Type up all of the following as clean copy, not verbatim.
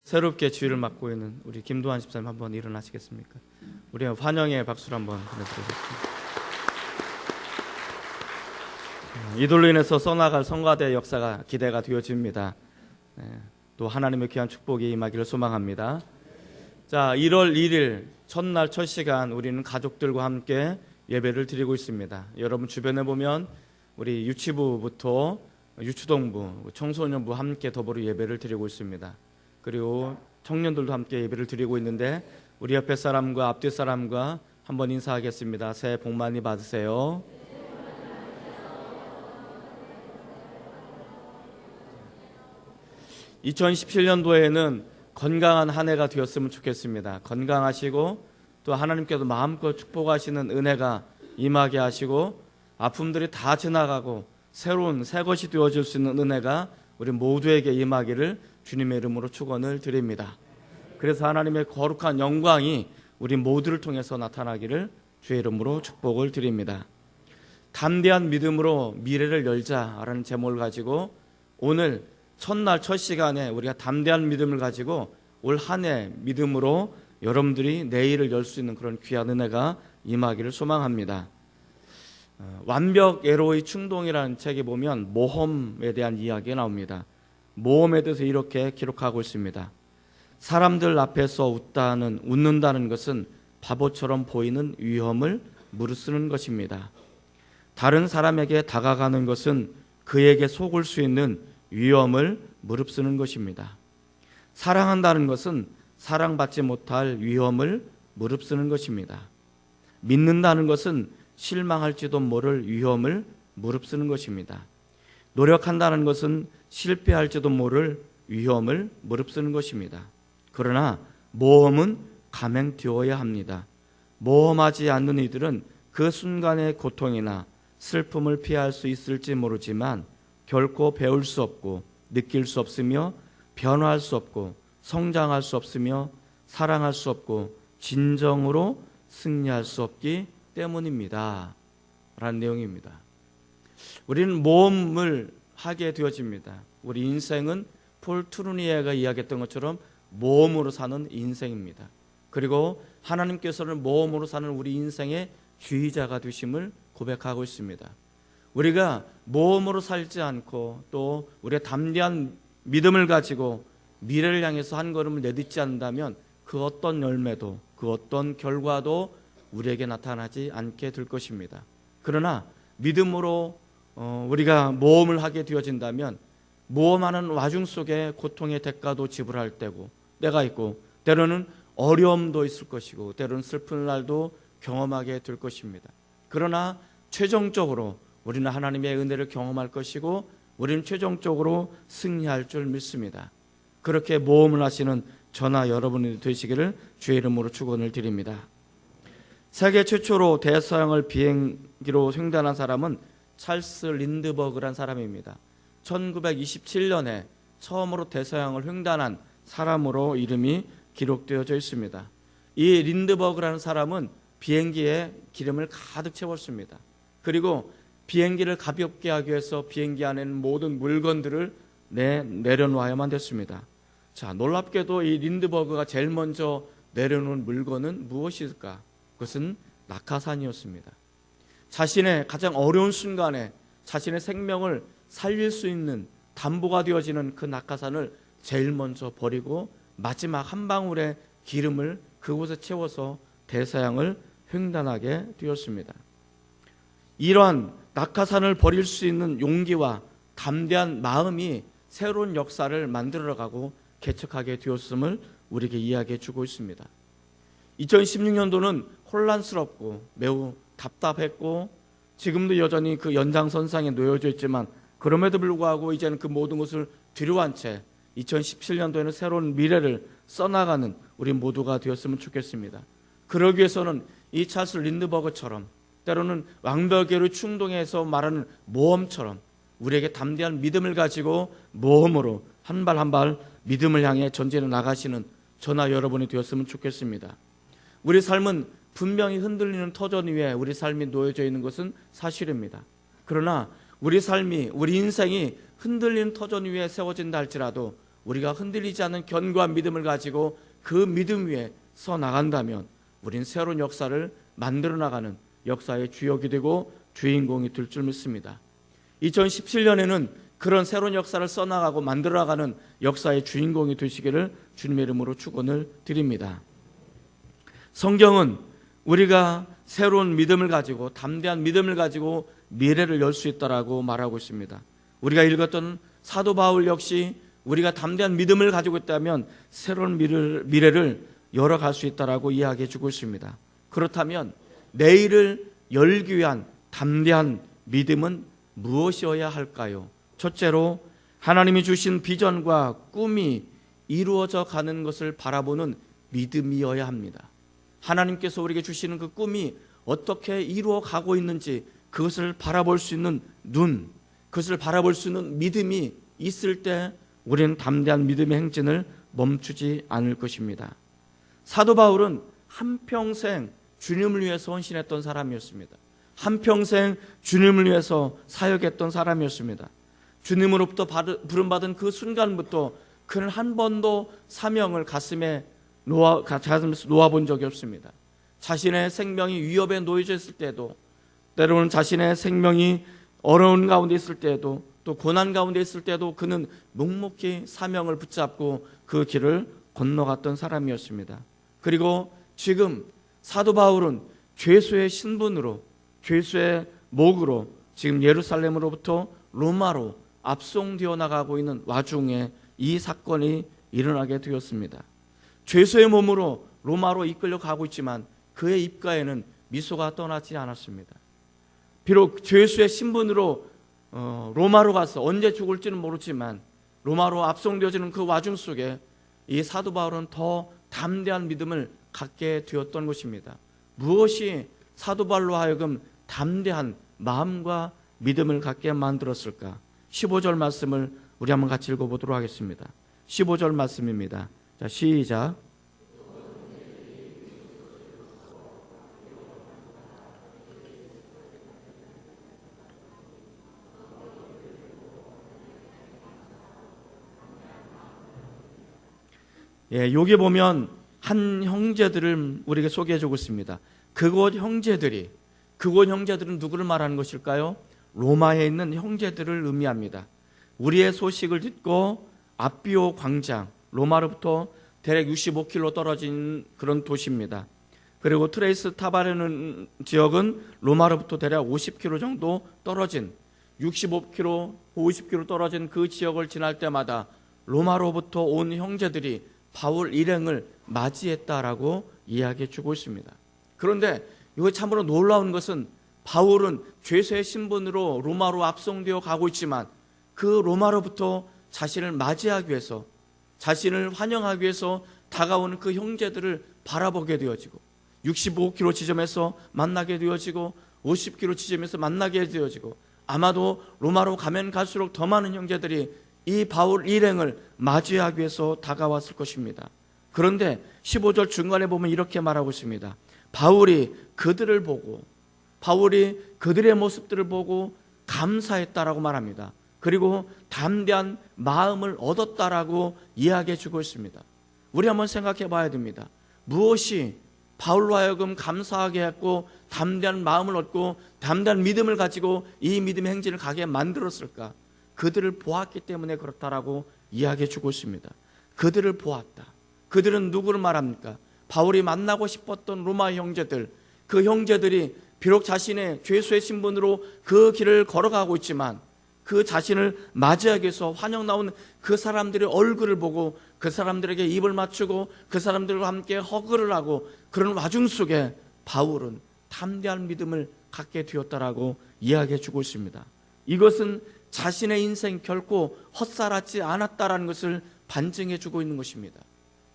새롭게 주의를 맡고 있는 우리 김도환 집사님 한번 일어나시겠습니까? 우리 환영의 박수를 한번 보내드리겠습니다. 이들로 인해서 써나갈 성가대 역사가 기대가 되어집니다. 또 하나님의 귀한 축복이 임하기를 소망합니다. 자, 1월 1일 첫날 첫 시간 우리는 가족들과 함께 예배를 드리고 있습니다. 여러분 주변에 보면 우리 유치부부터 유초동부, 청소년부 함께 더불어 예배를 드리고 있습니다. 그리고 청년들도 함께 예배를 드리고 있는데 우리 옆에 사람과 앞뒤 사람과 한번 인사하겠습니다. 새해 복 많이 받으세요. (2017년도에는) 건강한 한 해가 되었으면 좋겠습니다. 건강하시고 또 하나님께서 마음껏 축복하시는 은혜가 임하게 하시고 아픔들이 다 지나가고 새로운 새 것이 되어질 수 있는 은혜가 우리 모두에게 임하기를 주님의 이름으로 축원을 드립니다. 그래서 하나님의 거룩한 영광이 우리 모두를 통해서 나타나기를 주의 이름으로 축복을 드립니다. 담대한 믿음으로 미래를 열자라는 제목을 가지고 오늘 첫날 첫 시간에 우리가 담대한 믿음을 가지고 올 한 해 믿음으로 여러분들이 내일을 열 수 있는 그런 귀한 은혜가 임하기를 소망합니다. 완벽에로의 충동이라는 책에 보면 모험에 대한 이야기가 나옵니다. 모험에 대해서 이렇게 기록하고 있습니다. 사람들 앞에서 웃는다는 것은 바보처럼 보이는 위험을 무릅쓰는 것입니다. 다른 사람에게 다가가는 것은 그에게 속을 수 있는 위험을 무릅쓰는 것입니다. 사랑한다는 것은 사랑받지 못할 위험을 무릅쓰는 것입니다. 믿는다는 것은 실망할지도 모를 위험을 무릅쓰는 것입니다. 노력한다는 것은 실패할지도 모를 위험을 무릅쓰는 것입니다. 그러나 모험은 감행되어야 합니다. 모험하지 않는 이들은 그 순간의 고통이나 슬픔을 피할 수 있을지 모르지만 결코 배울 수 없고 느낄 수 없으며 변화할 수 없고 성장할 수 없으며 사랑할 수 없고 진정으로 승리할 수 없기 때문입니다. 라는 내용입니다. 우리는 모험을 하게 되어집니다. 우리 인생은 폴 트루니에가 이야기했던 것처럼 모험으로 사는 인생입니다. 그리고 하나님께서는 모험으로 사는 우리 인생의 주의자가 되심을 고백하고 있습니다. 우리가 모험으로 살지 않고 또 우리가 담대한 믿음을 가지고 미래를 향해서 한 걸음을 내딛지 않는다면 그 어떤 열매도 그 어떤 결과도 우리에게 나타나지 않게 될 것입니다. 그러나 믿음으로 우리가 모험을 하게 되어진다면 모험하는 와중 속에 고통의 대가도 지불할 때고 때가 있고 때로는 어려움도 있을 것이고 때로는 슬픈 날도 경험하게 될 것입니다. 그러나 최종적으로 우리는 하나님의 은혜를 경험할 것이고 우리는 최종적으로 승리할 줄 믿습니다. 그렇게 모험을 하시는 저나 여러분이 되시기를 주의 이름으로 축원을 드립니다. 세계 최초로 대서양을 비행기로 횡단한 사람은 찰스 린드버그란 사람입니다. 1927년에 처음으로 대서양을 횡단한 사람으로 이름이 기록되어져 있습니다. 이 린드버그라는 사람은 비행기에 기름을 가득 채웠습니다. 그리고 비행기를 가볍게 하기 위해서 비행기 안에는 모든 물건들을 내려놓아야만 됐습니다. 자, 놀랍게도 이 린드버그가 제일 먼저 내려놓은 물건은 무엇일까? 그것은 낙하산이었습니다. 자신의 가장 어려운 순간에 자신의 생명을 살릴 수 있는 담보가 되어지는 그 낙하산을 제일 먼저 버리고 마지막 한 방울의 기름을 그곳에 채워서 대서양을 횡단하게 되었습니다. 이러한 낙하산을 버릴 수 있는 용기와 담대한 마음이 새로운 역사를 만들어가고 개척하게 되었음을 우리에게 이야기해 주고 있습니다. 2016년도는 혼란스럽고 매우 답답했고 지금도 여전히 그 연장선상에 놓여져 있지만 그럼에도 불구하고 이제는 그 모든 것을 뒤로한 채 2017년도에는 새로운 미래를 써나가는 우리 모두가 되었으면 좋겠습니다. 그러기 위해서는 이 찰스 린드버그처럼 때로는 완벽에로 충동해서 말하는 모험처럼 우리에게 담대한 믿음을 가지고 모험으로 한 발 한 발 믿음을 향해 전진해 나가시는 저나 여러분이 되었으면 좋겠습니다. 우리 삶은 분명히 흔들리는 터전 위에 우리 삶이 놓여져 있는 것은 사실입니다. 그러나 우리 삶이 우리 인생이 흔들리는 터전 위에 세워진다 할지라도 우리가 흔들리지 않는 견고한 믿음을 가지고 그 믿음 위에 서 나간다면 우린 새로운 역사를 만들어 나가는 역사의 주역이 되고 주인공이 될 줄 믿습니다. 2017년에는 그런 새로운 역사를 써나가고 만들어 나가는 역사의 주인공이 되시기를 주님의 이름으로 축원을 드립니다. 성경은 우리가 새로운 믿음을 가지고 담대한 믿음을 가지고 미래를 열 수 있다라고 말하고 있습니다. 우리가 읽었던 사도 바울 역시 우리가 담대한 믿음을 가지고 있다면 새로운 미래를 열어갈 수 있다라고 이야기해 주고 있습니다. 그렇다면 내일을 열기 위한 담대한 믿음은 무엇이어야 할까요? 첫째로 하나님이 주신 비전과 꿈이 이루어져 가는 것을 바라보는 믿음이어야 합니다. 하나님께서 우리에게 주시는 그 꿈이 어떻게 이루어 가고 있는지 그것을 바라볼 수 있는 눈, 그것을 바라볼 수 있는 믿음이 있을 때 우리는 담대한 믿음의 행진을 멈추지 않을 것입니다. 사도 바울은 한평생 주님을 위해서 헌신했던 사람이었습니다. 한평생 주님을 위해서 사역했던 사람이었습니다. 주님으로부터 부름받은 그 순간부터 그는 한 번도 사명을 가슴에 놓아본 적이 없습니다. 자신의 생명이 위협에 놓여져 있을 때도, 때로는 자신의 생명이 어려운 가운데 있을 때도, 또 고난 가운데 있을 때도 그는 묵묵히 사명을 붙잡고 그 길을 건너갔던 사람이었습니다. 그리고 지금 사도 바울은 죄수의 신분으로, 죄수의 목으로 지금 예루살렘으로부터 로마로 압송되어 나가고 있는 와중에 이 사건이 일어나게 되었습니다. 죄수의 몸으로 로마로 이끌려 가고 있지만 그의 입가에는 미소가 떠나지 않았습니다. 비록 죄수의 신분으로 로마로 가서 언제 죽을지는 모르지만 로마로 압송되어지는 그 와중 속에 이 사도 바울은 더 담대한 믿음을 갖게 되었던 것입니다. 무엇이 사도 바울로 하여금 담대한 마음과 믿음을 갖게 만들었을까? 15절 말씀을 우리 한번 같이 읽어보도록 하겠습니다. 15절 말씀입니다. 자, 시작. 여기 보면 한 형제들을 우리에게 소개해 주고 있습니다. 그곳 형제들은 누구를 말하는 것일까요? 로마에 있는 형제들을 의미합니다. 우리의 소식을 듣고 아비오 광장, 로마로부터 대략 65km 떨어진 그런 도시입니다. 그리고 트레이스 타바르는 지역은 로마로부터 대략 50km 정도 떨어진 65km, 50km 떨어진 그 지역을 지날 때마다 로마로부터 온 형제들이 바울 일행을 맞이했다라고 이야기해 주고 있습니다. 그런데 이거 참으로 놀라운 것은 바울은 죄수의 신분으로 로마로 압송되어 가고 있지만 그 로마로부터 자신을 맞이하기 위해서, 자신을 환영하기 위해서 다가오는 그 형제들을 바라보게 되어지고 65km 지점에서 만나게 되어지고 50km 지점에서 만나게 되어지고 아마도 로마로 가면 갈수록 더 많은 형제들이 이 바울 일행을 맞이하기 위해서 다가왔을 것입니다. 그런데 15절 중간에 보면 이렇게 말하고 있습니다. 바울이 그들의 모습들을 보고 감사했다라고 말합니다. 그리고 담대한 마음을 얻었다라고 이야기해 주고 있습니다. 우리 한번 생각해 봐야 됩니다. 무엇이 바울로 하여금 감사하게 했고 담대한 마음을 얻고 담대한 믿음을 가지고 이 믿음의 행진을 가게 만들었을까? 그들을 보았기 때문에 그렇다라고 이야기해 주고 있습니다. 그들을 보았다. 그들은 누구를 말합니까? 바울이 만나고 싶었던 로마 형제들, 그 형제들이 비록 자신의 죄수의 신분으로 그 길을 걸어가고 있지만 그 자신을 맞이하기 위해서 환영 나온 그 사람들의 얼굴을 보고 그 사람들에게 입을 맞추고 그 사람들과 함께 허그를 하고 그런 와중 속에 바울은 담대한 믿음을 갖게 되었다라고 이야기해 주고 있습니다. 이것은 자신의 인생 결코 헛살았지 않았다라는 것을 반증해 주고 있는 것입니다.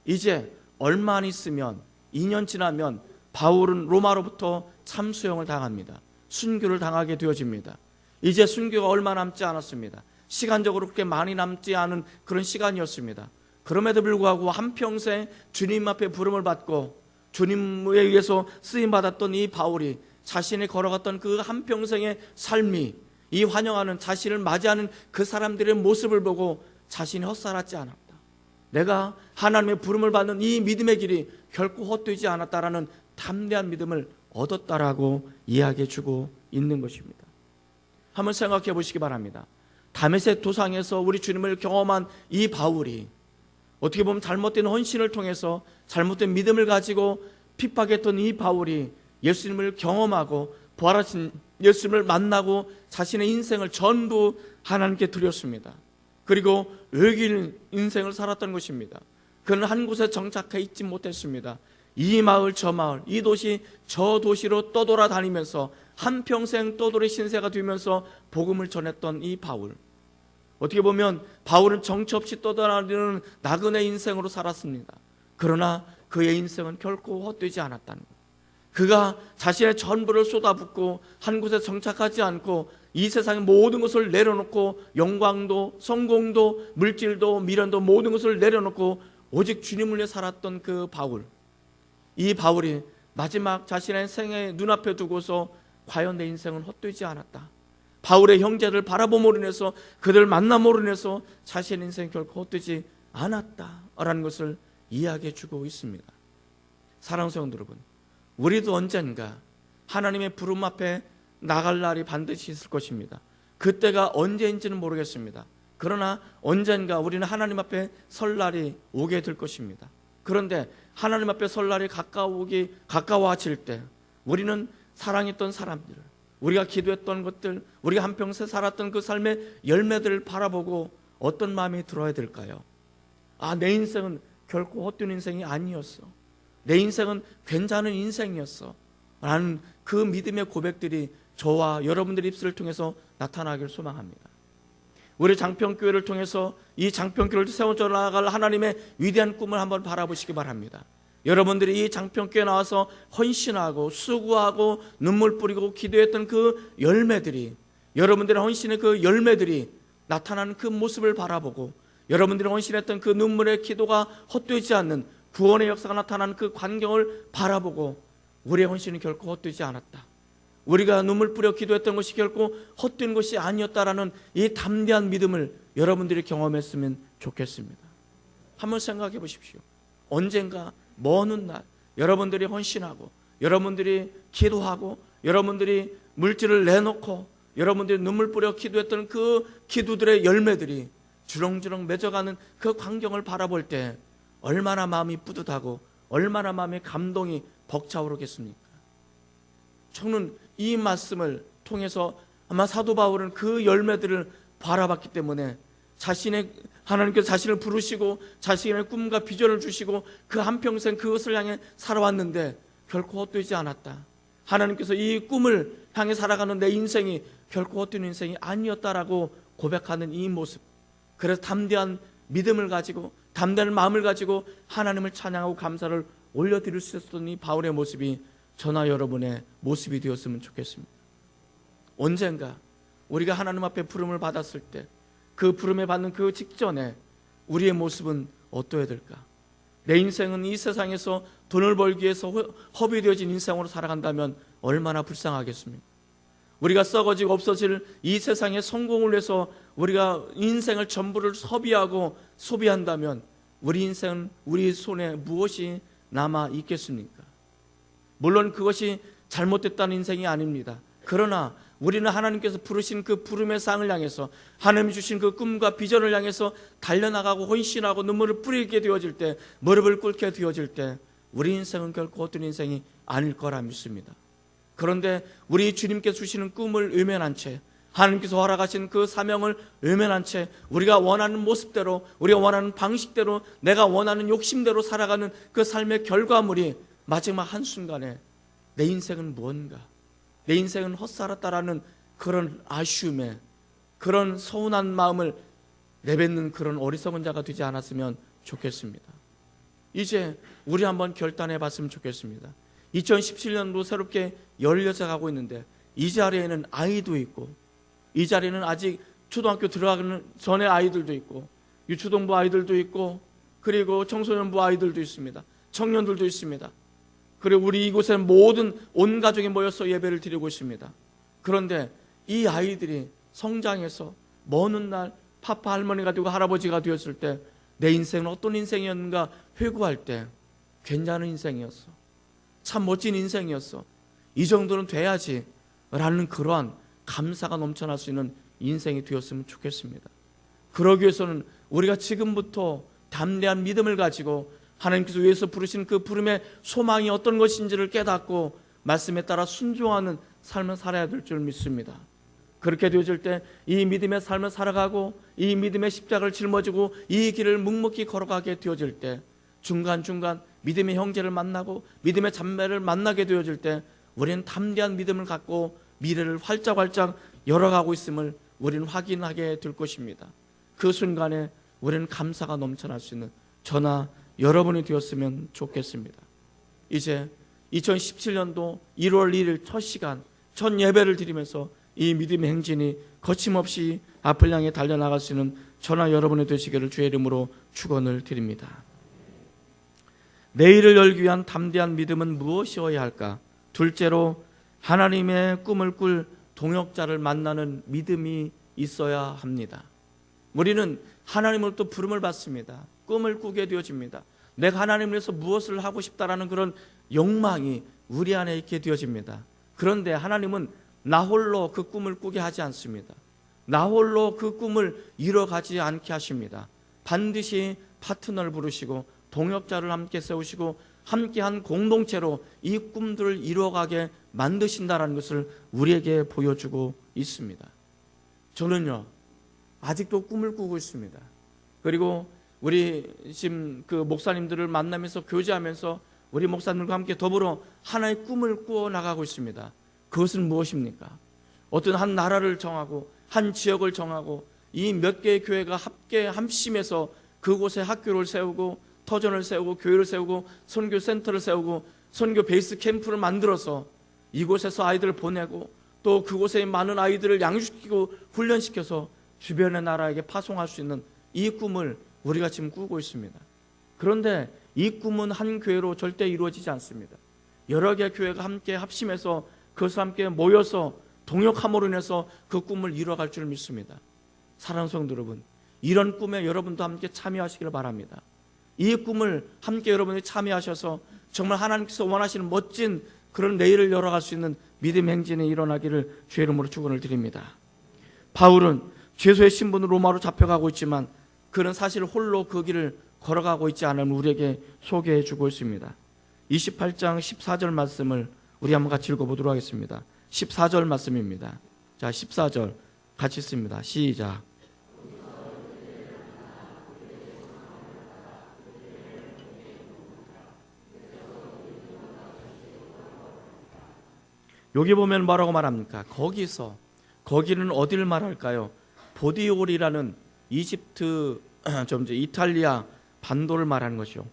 이제 얼마 안 있으면 2년 지나면 바울은 로마로부터 참수형을 당합니다. 순교를 당하게 되어집니다. 이제 순교가 얼마 남지 않았습니다. 시간적으로 그렇게 많이 남지 않은 그런 시간이었습니다. 그럼에도 불구하고 한평생 주님 앞에 부름을 받고 주님에 의해서 쓰임받았던 이 바울이 자신이 걸어갔던 그 한평생의 삶이 이 환영하는 자신을 맞이하는 그 사람들의 모습을 보고 자신이 헛살았지 않았다. 내가 하나님의 부름을 받는 이 믿음의 길이 결코 헛되지 않았다라는 담대한 믿음을 얻었다라고 이야기해 주고 있는 것입니다. 한번 생각해 보시기 바랍니다. 다메섹 도상에서 우리 주님을 경험한 이 바울이 어떻게 보면 잘못된 헌신을 통해서 잘못된 믿음을 가지고 핍박했던 이 바울이 예수님을 경험하고 부활하신 예수님을 만나고 자신의 인생을 전부 하나님께 드렸습니다. 그리고 외길 인생을 살았던 것입니다. 그는 한 곳에 정착해 있지 못했습니다. 이 마을 저 마을, 이 도시 저 도시로 떠돌아다니면서 한평생 떠돌이 신세가 되면서 복음을 전했던 이 바울, 어떻게 보면 바울은 정처 없이 떠돌아다니는 나그네 인생으로 살았습니다. 그러나 그의 인생은 결코 헛되지 않았다는 것. 그가 자신의 전부를 쏟아붓고 한 곳에 정착하지 않고 이 세상의 모든 것을 내려놓고 영광도 성공도 물질도 미련도 모든 것을 내려놓고 오직 주님을 위해 살았던 그 바울, 이 바울이 마지막 자신의 생애 눈앞에 두고서 과연 내 인생은 헛되지 않았다, 바울의 형제를 바라봄으로 인해서 그들을 만남으로 인해서 자신의 인생이 결코 헛되지 않았다라는 것을 이야기해 주고 있습니다. 사랑하는 성도 여러분, 우리도 언젠가 하나님의 부름 앞에 나갈 날이 반드시 있을 것입니다. 그때가 언제인지는 모르겠습니다. 그러나 언젠가 우리는 하나님 앞에 설 날이 오게 될 것입니다. 그런데 하나님 앞에 설 날이 가까워질 때 우리는 사랑했던 사람들, 우리가 기도했던 것들, 우리가 한평생 살았던 그 삶의 열매들을 바라보고 어떤 마음이 들어야 될까요? 내 인생은 결코 헛된 인생이 아니었어, 내 인생은 괜찮은 인생이었어 라는 그 믿음의 고백들이 저와 여러분들의 입술을 통해서 나타나기를 소망합니다. 우리 장평교회를 통해서 이 장평교회를 세워져 나갈 하나님의 위대한 꿈을 한번 바라보시기 바랍니다. 여러분들이 이 장평교회에 나와서 헌신하고 수고하고 눈물 뿌리고 기도했던 그 열매들이, 여러분들의 헌신의 그 열매들이 나타나는 그 모습을 바라보고, 여러분들이 헌신했던 그 눈물의 기도가 헛되지 않는 구원의 역사가 나타나는 그 광경을 바라보고 우리의 헌신은 결코 헛되지 않았다, 우리가 눈물 뿌려 기도했던 것이 결코 헛된 것이 아니었다라는 이 담대한 믿음을 여러분들이 경험했으면 좋겠습니다. 한번 생각해 보십시오. 언젠가 먼 훗날 여러분들이 헌신하고 여러분들이 기도하고 여러분들이 물질을 내놓고 여러분들이 눈물 뿌려 기도했던 그 기도들의 열매들이 주렁주렁 맺어가는 그 광경을 바라볼 때 얼마나 마음이 뿌듯하고 얼마나 마음의 감동이 벅차오르겠습니까? 저는 이 말씀을 통해서 아마 사도 바울은 그 열매들을 바라봤기 때문에 하나님께서 자신을 부르시고 자신의 꿈과 비전을 주시고 그 한평생 그것을 향해 살아왔는데 결코 헛되지 않았다, 하나님께서 이 꿈을 향해 살아가는 내 인생이 결코 헛된 인생이 아니었다라고 고백하는 이 모습, 그래서 담대한 믿음을 가지고 담대한 마음을 가지고 하나님을 찬양하고 감사를 올려드릴 수 있었던 이 바울의 모습이 저나 여러분의 모습이 되었으면 좋겠습니다. 언젠가 우리가 하나님 앞에 부름을 받았을 때 그 부름을 받는 그 직전에 우리의 모습은 어떠해야 될까? 내 인생은 이 세상에서 돈을 벌기 위해서 허비되어진 인생으로 살아간다면 얼마나 불쌍하겠습니까? 우리가 썩어지고 없어질 이 세상의 성공을 위해서 우리가 인생을 전부를 허비하고 소비한다면 우리 인생은 우리 손에 무엇이 남아 있겠습니까? 물론 그것이 잘못됐다는 인생이 아닙니다. 그러나 우리는 하나님께서 부르신 그 부름의 상을 향해서, 하나님이 주신 그 꿈과 비전을 향해서 달려나가고 헌신하고 눈물을 뿌리게 되어질 때, 무릎을 꿇게 되어질 때 우리 인생은 결코 어떤 인생이 아닐 거라 믿습니다. 그런데 우리 주님께서 주시는 꿈을 외면한 채, 하나님께서 허락하신 그 사명을 외면한 채 우리가 원하는 모습대로, 우리가 원하는 방식대로, 내가 원하는 욕심대로 살아가는 그 삶의 결과물이 마지막 한순간에 내 인생은 뭔가, 내 인생은 헛살았다라는 그런 아쉬움에, 그런 서운한 마음을 내뱉는 그런 어리석은 자가 되지 않았으면 좋겠습니다. 이제 우리 한번 결단해 봤으면 좋겠습니다. 2017년도 새롭게 열려져 가고 있는데 이 자리에는 아이도 있고, 이 자리에는 아직 초등학교 들어가는 전에 아이들도 있고, 유초등부 아이들도 있고, 그리고 청소년부 아이들도 있습니다. 청년들도 있습니다. 그리고 우리 이곳에 모든 온 가족이 모여서 예배를 드리고 있습니다. 그런데 이 아이들이 성장해서 먼 훗날 파파 할머니가 되고 할아버지가 되었을 때 내 인생은 어떤 인생이었는가 회고할 때 괜찮은 인생이었어, 참 멋진 인생이었어, 이 정도는 돼야지 라는 그러한 감사가 넘쳐날 수 있는 인생이 되었으면 좋겠습니다. 그러기 위해서는 우리가 지금부터 담대한 믿음을 가지고 하나님께서 위해서 부르신 그 부름의 소망이 어떤 것인지를 깨닫고 말씀에 따라 순종하는 삶을 살아야 될 줄 믿습니다. 그렇게 되어질 때 이 믿음의 삶을 살아가고 이 믿음의 십자가를 짊어지고 이 길을 묵묵히 걸어가게 되어질 때 중간중간 믿음의 형제를 만나고 믿음의 자매를 만나게 되어질 때 우리는 담대한 믿음을 갖고 미래를 활짝활짝 열어가고 있음을 우리는 확인하게 될 것입니다. 그 순간에 우리는 감사가 넘쳐날 수 있는 저나 여러분이 되었으면 좋겠습니다. 이제 2017년도 1월 1일 첫 시간, 첫 예배를 드리면서 이 믿음의 행진이 거침없이 앞을 향해 달려나갈 수 있는 저나 여러분이 되시기를 주의 이름으로 축원을 드립니다. 내일을 열기 위한 담대한 믿음은 무엇이어야 할까? 둘째로 하나님의 꿈을 꿀 동역자를 만나는 믿음이 있어야 합니다. 우리는 하나님으로부터 부름을 받습니다. 꿈을 꾸게 되어집니다. 내가 하나님을 위해서 무엇을 하고 싶다라는 그런 욕망이 우리 안에 있게 되어집니다. 그런데 하나님은 나 홀로 그 꿈을 꾸게 하지 않습니다. 나 홀로 그 꿈을 이뤄가지 않게 하십니다. 반드시 파트너를 부르시고 동역자를 함께 세우시고 함께한 공동체로 이 꿈들을 이뤄가게 만드신다는 것을 우리에게 보여주고 있습니다. 저는요, 아직도 꿈을 꾸고 있습니다. 그리고 우리 지금 그 목사님들을 만나면서 교제하면서 우리 목사님들과 함께 더불어 하나의 꿈을 꾸어 나가고 있습니다. 그것은 무엇입니까? 어떤 한 나라를 정하고 한 지역을 정하고 이 몇 개의 교회가 함께 합심해서 그곳에 학교를 세우고 터전을 세우고 교회를 세우고 선교센터를 세우고 선교 베이스 캠프를 만들어서 이곳에서 아이들을 보내고 또 그곳에 많은 아이들을 양육시키고 훈련시켜서 주변의 나라에게 파송할 수 있는 이 꿈을 우리가 지금 꾸고 있습니다. 그런데 이 꿈은 한 교회로 절대 이루어지지 않습니다. 여러 개의 교회가 함께 합심해서 그것을 함께 모여서 동역함으로 인해서 그 꿈을 이뤄갈 줄 믿습니다. 사랑하는 성도 여러분, 이런 꿈에 여러분도 함께 참여하시기를 바랍니다. 이 꿈을 함께 여러분이 참여하셔서 정말 하나님께서 원하시는 멋진 그런 내일을 열어갈 수 있는 믿음 행진이 일어나기를 주의 이름으로 축원을 드립니다. 바울은 죄수의 신분으로 로마로 잡혀가고 있지만 그는 사실 홀로 그 길을 걸어가고 있지 않음을 우리에게 소개해 주고 있습니다. 28장 14절 말씀을 우리 한번 같이 읽어보도록 하겠습니다. 14절 말씀입니다. 자, 14절 같이 읽습니다. 시작. 여기 보면 뭐라고 말합니까? 거기는 어디를 말할까요? 보디올이라는 이집트, 이탈리아 반도를 말하는 것이요,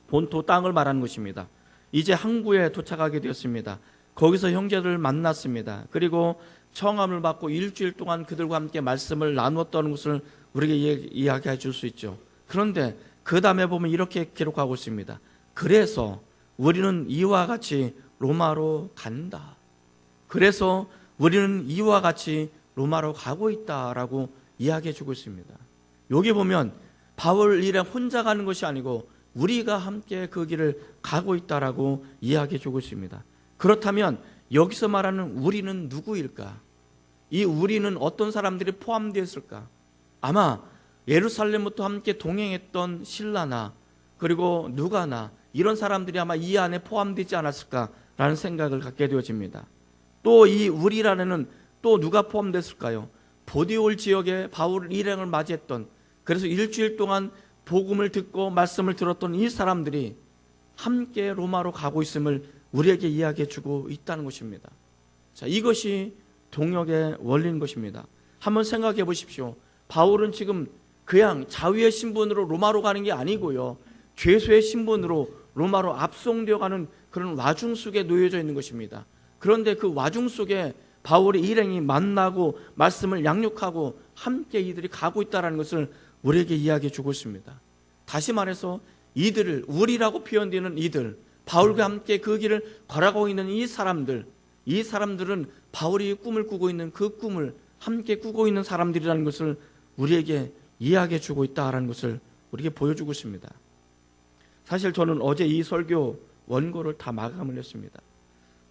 본토 땅을 말하는 것입니다. 이제 항구에 도착하게 되었습니다. 거기서 형제들을 만났습니다. 그리고 청함을 받고 일주일 동안 그들과 함께 말씀을 나누었다는 것을 우리에게 이야기해 줄 수 있죠. 그런데 그 다음에 보면 이렇게 기록하고 있습니다. 그래서 우리는 이와 같이 로마로 간다. 그래서 우리는 이와 같이 로마로 가고 있다라고 이야기해 주고 있습니다. 여기 보면 바울 일행 혼자 가는 것이 아니고 우리가 함께 그 길을 가고 있다라고 이야기해 주고 있습니다. 그렇다면 여기서 말하는 우리는 누구일까? 이 우리는 어떤 사람들이 포함되어 있을까? 아마 예루살렘부터 함께 동행했던 실라나 그리고 누가나 이런 사람들이 아마 이 안에 포함되지 않았을까라는 생각을 갖게 되어집니다. 또 이 우리라는 또 누가 포함됐을까요? 보디올 지역에 바울 일행을 맞이했던, 그래서 일주일 동안 복음을 듣고 말씀을 들었던 이 사람들이 함께 로마로 가고 있음을 우리에게 이야기해 주고 있다는 것입니다. 자, 이것이 동역의 원리인 것입니다. 한번 생각해 보십시오. 바울은 지금 그냥 자위의 신분으로 로마로 가는 게 아니고요, 죄수의 신분으로 로마로 압송되어 가는 그런 와중 속에 놓여져 있는 것입니다. 그런데 그 와중 속에 바울의 일행이 만나고 말씀을 양육하고 함께 이들이 가고 있다는 것을 우리에게 이야기해 주고 있습니다. 다시 말해서 이들을, 우리라고 표현되는 이들, 바울과 함께 그 길을 걸어가고 있는 이 사람들은 바울이 꿈을 꾸고 있는 그 꿈을 함께 꾸고 있는 사람들이라는 것을 우리에게 이야기해 주고 있다는 것을 우리에게 보여주고 있습니다. 사실 저는 어제 이 설교 원고를 다 마감을 했습니다.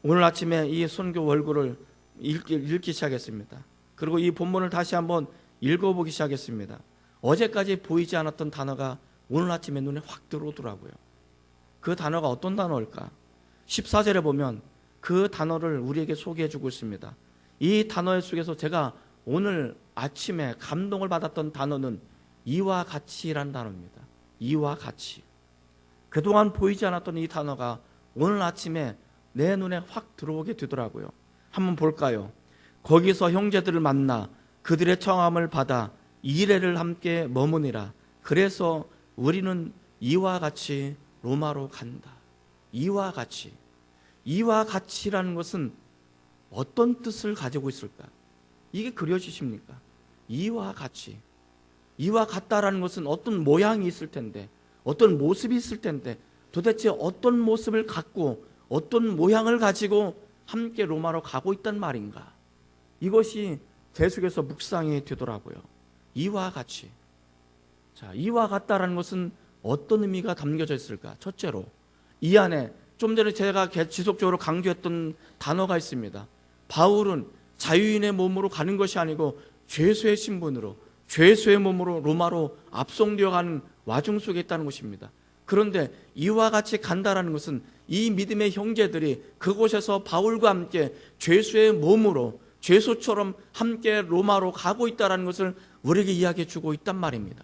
오늘 아침에 이 선교 원고를 읽기 시작했습니다. 그리고 이 본문을 다시 한번 읽어보기 시작했습니다. 어제까지 보이지 않았던 단어가 오늘 아침에 눈에 확 들어오더라고요. 그 단어가 어떤 단어일까? 14절에 보면 그 단어를 우리에게 소개해주고 있습니다. 이 단어 속에서 제가 오늘 아침에 감동을 받았던 단어는 이와 같이라는 단어입니다. 이와 같이. 그동안 보이지 않았던 이 단어가 오늘 아침에 내 눈에 확 들어오게 되더라고요. 한번 볼까요? 거기서 형제들을 만나 그들의 청함을 받아 이레를 함께 머무니라. 그래서 우리는 이와 같이 로마로 간다. 이와 같이. 이와 같이라는 것은 어떤 뜻을 가지고 있을까? 이게 그려지십니까? 이와 같이. 이와 같다라는 것은 어떤 모양이 있을 텐데, 어떤 모습이 있을 텐데, 도대체 어떤 모습을 갖고 어떤 모양을 가지고 함께 로마로 가고 있단 말인가? 이것이 제 속에서 묵상이 되더라고요. 이와 같이. 자, 이와 같다라는 것은 어떤 의미가 담겨져 있을까? 첫째로 이 안에 좀 전에 제가 지속적으로 강조했던 단어가 있습니다. 바울은 자유인의 몸으로 가는 것이 아니고 죄수의 신분으로, 죄수의 몸으로 로마로 압송되어 가는 와중 속에 있다는 것입니다. 그런데 이와 같이 간다라는 것은 이 믿음의 형제들이 그곳에서 바울과 함께 죄수의 몸으로, 죄수처럼 함께 로마로 가고 있다는 것을 우리에게 이야기해 주고 있단 말입니다.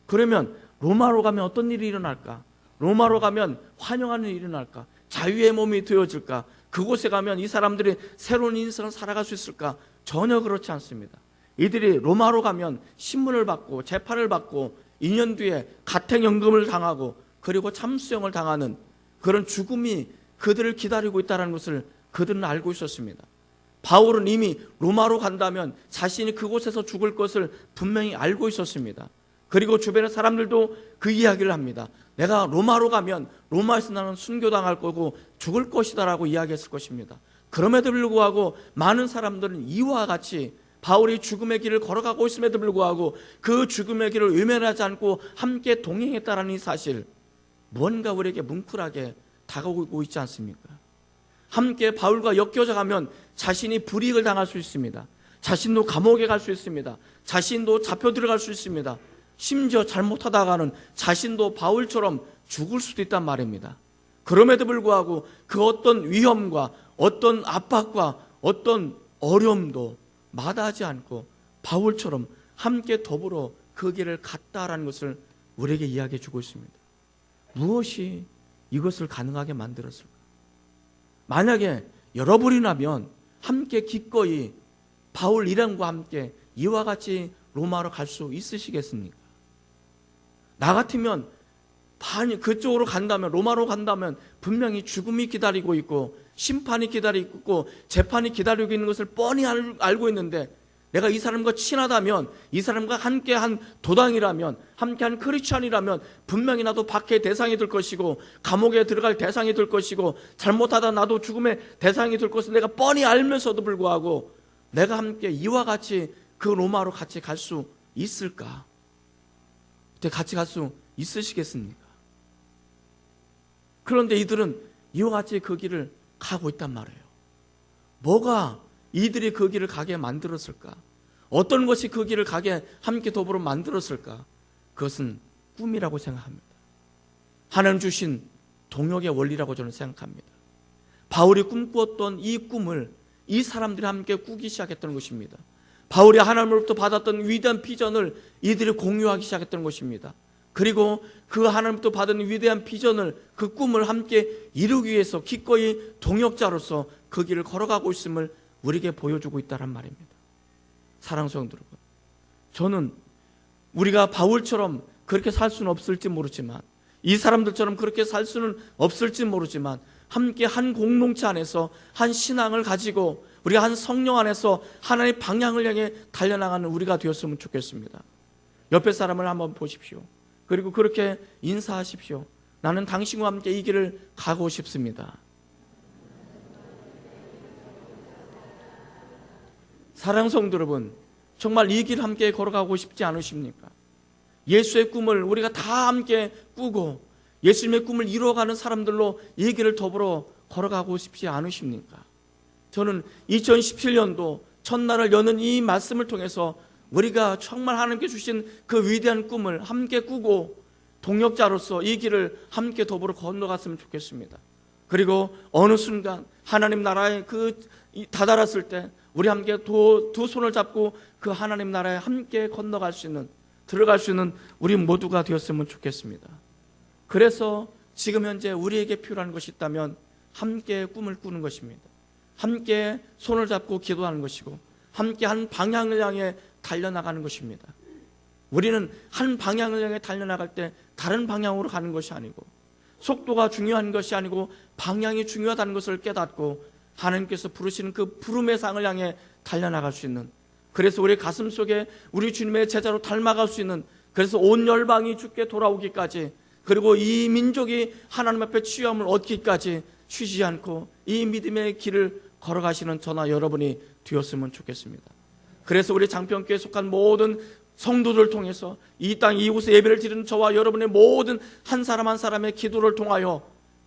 그러면 로마로 가면 어떤 일이 일어날까? 로마로 가면 환영하는 일이 일어날까? 자유의 몸이 되어질까? 그곳에 가면 이 사람들이 새로운 인생을 살아갈 수 있을까? 전혀 그렇지 않습니다. 이들이 로마로 가면 신문을 받고 재판을 받고 2년 뒤에 가택연금을 당하고 그리고 참수형을 당하는 그런 죽음이 그들을 기다리고 있다는 것을 그들은 알고 있었습니다. 바울은 이미 로마로 간다면 자신이 그곳에서 죽을 것을 분명히 알고 있었습니다. 그리고 주변의 사람들도 그 이야기를 합니다. 내가 로마로 가면 로마에서 나는 순교당할 거고 죽을 것이다라고 이야기했을 것입니다. 그럼에도 불구하고 많은 사람들은 이와 같이 바울이 죽음의 길을 걸어가고 있음에도 불구하고 그 죽음의 길을 외면하지 않고 함께 동행했다라는 이 사실, 무언가 우리에게 뭉클하게 다가오고 있지 않습니까? 함께 바울과 엮여져 가면 자신이 불이익을 당할 수 있습니다. 자신도 감옥에 갈 수 있습니다. 자신도 잡혀 들어갈 수 있습니다. 심지어 잘못하다가는 자신도 바울처럼 죽을 수도 있단 말입니다. 그럼에도 불구하고 그 어떤 위험과 어떤 압박과 어떤 어려움도 마다하지 않고 바울처럼 함께 더불어 그 길을 갔다라는 것을 우리에게 이야기해 주고 있습니다. 무엇이 이것을 가능하게 만들었을까? 만약에 여러분이라면 함께 기꺼이 바울 일행과 함께 이와 같이 로마로 갈 수 있으시겠습니까? 나 같으면 그쪽으로 간다면, 로마로 간다면 분명히 죽음이 기다리고 있고 심판이 기다리고 있고 재판이 기다리고 있는 것을 뻔히 알고 있는데, 내가 이 사람과 친하다면, 이 사람과 함께 한 도당이라면, 함께 한 크리스찬이라면 분명히 나도 박해의 대상이 될 것이고 감옥에 들어갈 대상이 될 것이고 잘못하다 나도 죽음의 대상이 될 것을 내가 뻔히 알면서도 불구하고 내가 함께 이와 같이 그 로마로 같이 갈 수 있을까? 같이 갈 수 있으시겠습니까? 그런데 이들은 이와 같이 그 길을 가고 있단 말이에요. 뭐가 이들이 그 길을 가게 만들었을까? 어떤 것이 그 길을 가게 함께 더불어 만들었을까? 그것은 꿈이라고 생각합니다. 하나님 주신 동역의 원리라고 저는 생각합니다. 바울이 꿈꾸었던 이 꿈을 이 사람들이 함께 꾸기 시작했던 것입니다. 바울이 하나님으로부터 받았던 위대한 비전을 이들이 공유하기 시작했던 것입니다. 그리고 그 하나님부터 받은 위대한 비전을, 그 꿈을 함께 이루기 위해서 기꺼이 동역자로서 그 길을 걸어가고 있음을 우리에게 보여주고 있다는 말입니다. 사랑하는 성도 여러분, 저는 우리가 바울처럼 그렇게 살 수는 없을지 모르지만, 이 사람들처럼 그렇게 살 수는 없을지 모르지만, 함께 한 공동체 안에서 한 신앙을 가지고 우리가 한 성령 안에서 하나님의 방향을 향해 달려나가는 우리가 되었으면 좋겠습니다. 옆에 사람을 한번 보십시오. 그리고 그렇게 인사하십시오. 나는 당신과 함께 이 길을 가고 싶습니다. 사랑하는 성도 여러분, 정말 이 길 함께 걸어가고 싶지 않으십니까? 예수의 꿈을 우리가 다 함께 꾸고 예수님의 꿈을 이루어가는 사람들로 이 길을 더불어 걸어가고 싶지 않으십니까? 저는 2017년도 첫날을 여는 이 말씀을 통해서 우리가 정말 하나님께 주신 그 위대한 꿈을 함께 꾸고 동역자로서 이 길을 함께 더불어 건너갔으면 좋겠습니다. 그리고 어느 순간 하나님 나라에 다다랐을 때 우리 함께 두 손을 잡고 그 하나님 나라에 함께 건너갈 수 있는, 들어갈 수 있는 우리 모두가 되었으면 좋겠습니다. 그래서 지금 현재 우리에게 필요한 것이 있다면 함께 꿈을 꾸는 것입니다. 함께 손을 잡고 기도하는 것이고 함께 한 방향을 향해 달려나가는 것입니다. 우리는 한 방향을 향해 달려나갈 때 다른 방향으로 가는 것이 아니고 속도가 중요한 것이 아니고 방향이 중요하다는 것을 깨닫고 하나님께서 부르시는 그 부름의 상을 향해 달려나갈 수 있는, 그래서 우리 가슴 속에 우리 주님의 제자로 닮아갈 수 있는, 그래서 온 열방이 주께 돌아오기까지, 그리고 이 민족이 하나님 앞에 치유함을 얻기까지 쉬지 않고 이 믿음의 길을 걸어가시는 저나 여러분이 되었으면 좋겠습니다. 그래서 우리 장평교회에 속한 모든 성도들을 통해서 이 땅 이곳에 예배를 드리는 저와 여러분의 모든 한 사람 한 사람의 기도를 통하여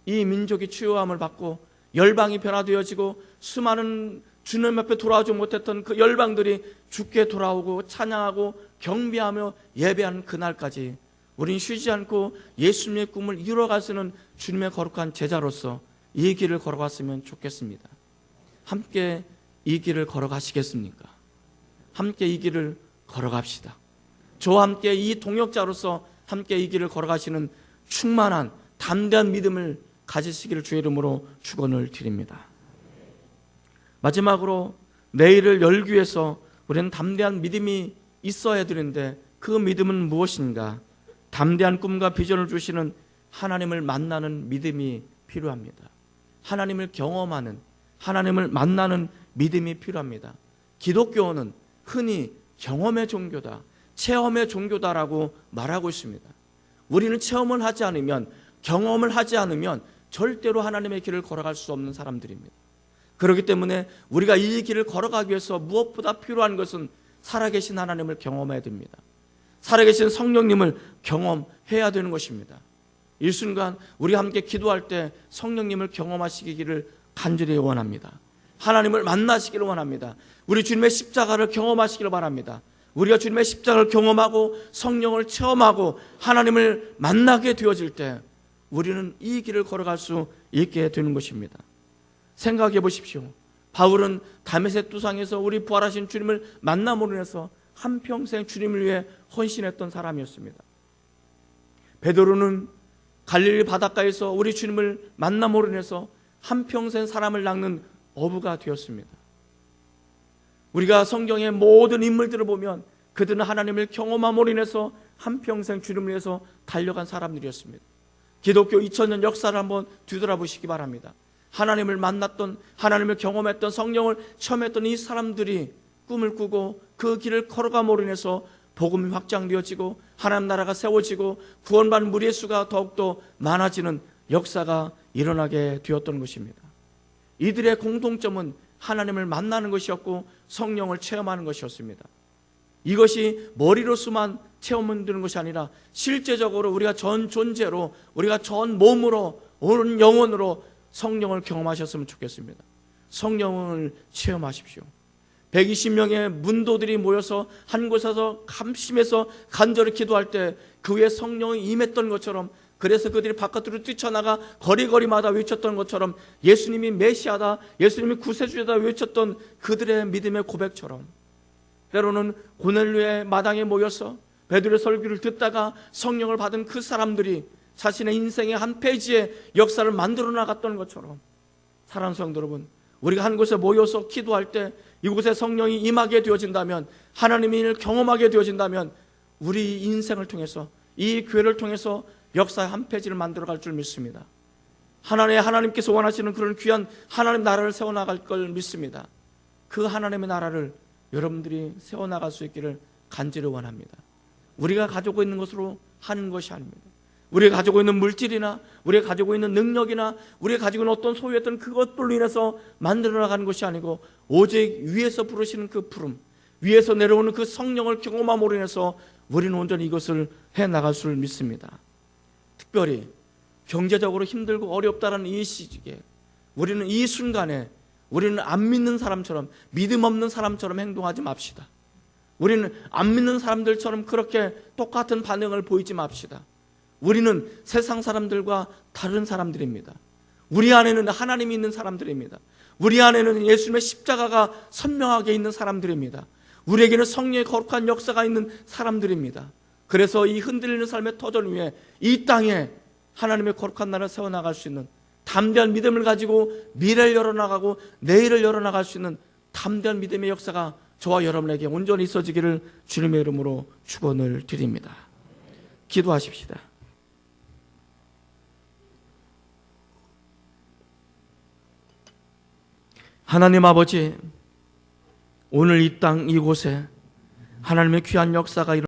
이 민족이 치유함을 받고 열방이 변화되어지고 수많은 주님 앞에 돌아오지 못했던 그 열방들이 주께 돌아오고 찬양하고 경배하며 예배하는 그날까지 우린 쉬지 않고 예수님의 꿈을 이루어갈 수 있는 주님의 거룩한 제자로서 이 길을 걸어갔으면 좋겠습니다. 함께 이 길을 걸어가시겠습니까? 함께 이 길을 걸어갑시다. 저와 함께 이 동역자로서 함께 이 길을 걸어가시는 충만한 담대한 믿음을 가지시기를 주의 이름으로 축원을 드립니다. 마지막으로 내일을 열기 위해서 우리는 담대한 믿음이 있어야 되는데 그 믿음은 무엇인가? 담대한 꿈과 비전을 주시는 하나님을 만나는 믿음이 필요합니다. 하나님을 경험하는, 하나님을 만나는 믿음이 필요합니다. 기독교는 흔히 경험의 종교다, 체험의 종교다라고 말하고 있습니다. 우리는 체험을 하지 않으면, 경험을 하지 않으면 절대로 하나님의 길을 걸어갈 수 없는 사람들입니다. 그렇기 때문에 우리가 이 길을 걸어가기 위해서 무엇보다 필요한 것은 살아계신 하나님을 경험해야 됩니다. 살아계신 성령님을 경험해야 되는 것입니다. 이 순간 우리 함께 기도할 때 성령님을 경험하시기를 간절히 원합니다. 하나님을 만나시기를 원합니다. 우리 주님의 십자가를 경험하시기를 바랍니다. 우리가 주님의 십자가를 경험하고 성령을 체험하고 하나님을 만나게 되어질 때 우리는 이 길을 걸어갈 수 있게 되는 것입니다. 생각해 보십시오. 바울은 다메섹 두상에서 우리 부활하신 주님을 만남으로 인해서 한평생 주님을 위해 헌신했던 사람이었습니다. 베드로는 갈릴리 바닷가에서 우리 주님을 만남으로 인해서 한평생 사람을 낚는 어부가 되었습니다. 우리가 성경의 모든 인물들을 보면 그들은 하나님을 경험함으로 인해서 한평생 주님을 위해서 달려간 사람들이었습니다. 기독교 2000년 역사를 한번 뒤돌아보시기 바랍니다. 하나님을 만났던, 하나님을 경험했던, 성령을 체험했던 이 사람들이 꿈을 꾸고 그 길을 걸어감으로 인해서 복음이 확장되어지고 하나님 나라가 세워지고 구원받는 무리의 수가 더욱더 많아지는 역사가 일어나게 되었던 것입니다. 이들의 공통점은 하나님을 만나는 것이었고 성령을 체험하는 것이었습니다. 이것이 머리로서만 체험되는 것이 아니라 실제적으로 우리가 전 존재로, 우리가 전 몸으로, 온 영혼으로 성령을 경험하셨으면 좋겠습니다. 성령을 체험하십시오. 120명의 문도들이 모여서 한 곳에서 감심해서 간절히 기도할 때 그 위에 성령이 임했던 것처럼, 그래서 그들이 바깥으로 뛰쳐나가 거리거리마다 외쳤던 것처럼 예수님이 메시아다, 예수님이 구세주다 외쳤던 그들의 믿음의 고백처럼, 때로는 고넬료의 마당에 모여서 베드로의 설교를 듣다가 성령을 받은 그 사람들이 자신의 인생의 한 페이지의 역사를 만들어 나갔던 것처럼, 사랑하는 성도 여러분, 우리가 한 곳에 모여서 기도할 때 이곳에 성령이 임하게 되어진다면, 하나님의 일을 경험하게 되어진다면 우리 인생을 통해서, 이 교회를 통해서 역사의 한 페이지를 만들어갈 줄 믿습니다. 하나님께서 원하시는 그런 귀한 하나님 나라를 세워나갈 걸 믿습니다. 그 하나님의 나라를 여러분들이 세워나갈 수 있기를 간절히 원합니다. 우리가 가지고 있는 것으로 하는 것이 아닙니다. 우리가 가지고 있는 물질이나 우리가 가지고 있는 능력이나 우리가 가지고 있는 어떤 소유했던 그것들로 인해서 만들어 나가는 것이 아니고 오직 위에서 부르시는 그 부름, 위에서 내려오는 그 성령을 경험함으로 인해서 우리는 온전히 이것을 해나갈 줄 믿습니다. 특별히 경제적으로 힘들고 어렵다는 이 시기에 우리는 이 순간에 우리는 안 믿는 사람처럼, 믿음 없는 사람처럼 행동하지 맙시다. 우리는 안 믿는 사람들처럼 그렇게 똑같은 반응을 보이지 맙시다. 우리는 세상 사람들과 다른 사람들입니다. 우리 안에는 하나님이 있는 사람들입니다. 우리 안에는 예수님의 십자가가 선명하게 있는 사람들입니다. 우리에게는 성령의 거룩한 역사가 있는 사람들입니다. 그래서 이 흔들리는 삶의 터전 위에 이 땅에 하나님의 거룩한 나라를 세워나갈 수 있는 담대한 믿음을 가지고 미래를 열어나가고 내일을 열어나갈 수 있는 담대한 믿음의 역사가 저와 여러분에게 온전히 있어지기를 주님의 이름으로 축원을 드립니다. 기도하십시다. 하나님 아버지, 오늘 이 땅 이곳에 하나님의 귀한 역사가